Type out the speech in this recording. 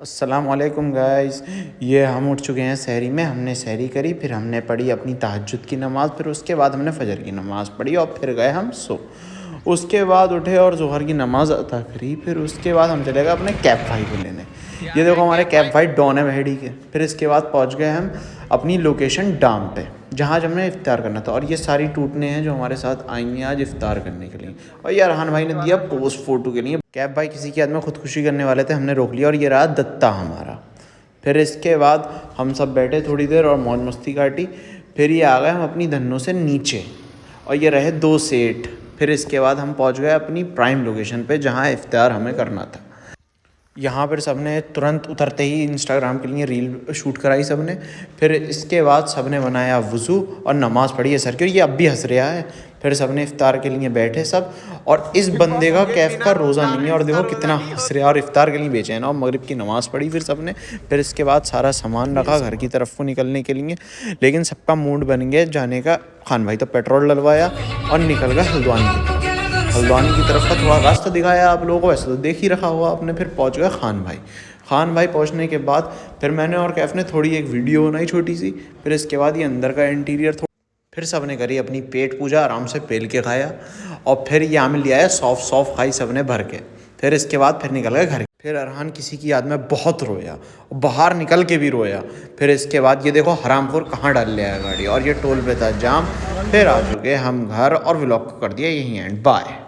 अस्सलाम वालेकुम गाइस। ये हम उठ चुके हैं सहरी में। हमने सहरी करी, फिर हमने पढ़ी अपनी तहज्जुद की नमाज़, फिर उसके बाद हमने फ़जर की नमाज़ पढ़ी और फिर गए हम सो। उसके बाद उठे और ज़ोहर की नमाज़ अता करी। फिर उसके बाद हम चले गए अपने कैब भाई को लेने। ये देखो हमारे कैब भाई डॉन है बहेड़ी के। फिर इसके बाद पहुंच गए हम अपनी लोकेशन डाम पे, जहाँ हमने इफ्तार करना था। और ये सारी टूटने हैं जो हमारे साथ आई हैं आज इफ्तार करने के लिए। और ये अरहान भाई ने दिया पोस्ट फ़ोटो के लिए। कैब भाई किसी की याद में ख़ुदकुशी करने वाले थे, हमने रोक लिया। और ये रहा दत्ता हमारा। फिर इसके बाद हम सब बैठे थोड़ी देर और मौज मस्ती काटी। फिर ये आ गए हम अपनी धन्नों से नीचे, और ये रहे 2 सेठ। फिर इसके बाद हम पहुंच गए अपनी प्राइम लोकेशन पे, जहां इफ्तार हमें करना था। यहाँ पर सब ने तुरंत उतरते ही इंस्टाग्राम के लिए रील शूट कराई सब ने। फिर इसके बाद सब ने बनाया वज़ू और नमाज़ पढ़ी है सर की। और ये अब भी हंस रहा है। फिर सब ने इफ्तार के लिए बैठे सब, और इस बंदे का कैफ का रोज़ा नहीं है और देखो कितना हंस रहा है और इफ्तार के लिए बेचैन है। और मगरिब की नमाज़ पढ़ी फिर सब ने। फिर इसके बाद सारा सामान रखा घर की तरफ को निकलने के लिए, लेकिन सबका मूड बन गया जाने का। खान भाई तो पेट्रोल डलवाया और निकल गया हल्द्वानी की तरफ। हल्द्वानी की तरफ का थोड़ा रास्ता दिखाया आप लोगों को, वैसे तो देख ही रखा हुआ आपने। फिर पहुंच गए खान भाई। खान भाई पहुंचने के बाद फिर मैंने और कैफ ने थोड़ी एक वीडियो बनाई छोटी सी। फिर इसके बाद ये अंदर का इंटीरियर फिर सब ने करी अपनी पेट पूजा, आराम से पेल के खाया। और फिर यहाँ में लिया है सौफ खाई सब ने भर के। फिर इसके बाद फिर निकल गए घर। फिर अरहान किसी की याद में बहुत रोया, बाहर निकल के भी रोया। फिर इसके बाद ये देखो हरामखोर कहाँ डाल लिया है गाड़ी, और ये टोल पे था जाम। फिर आ चुके हम घर और व्लॉग को कर दिया यहीं एंड। बाय।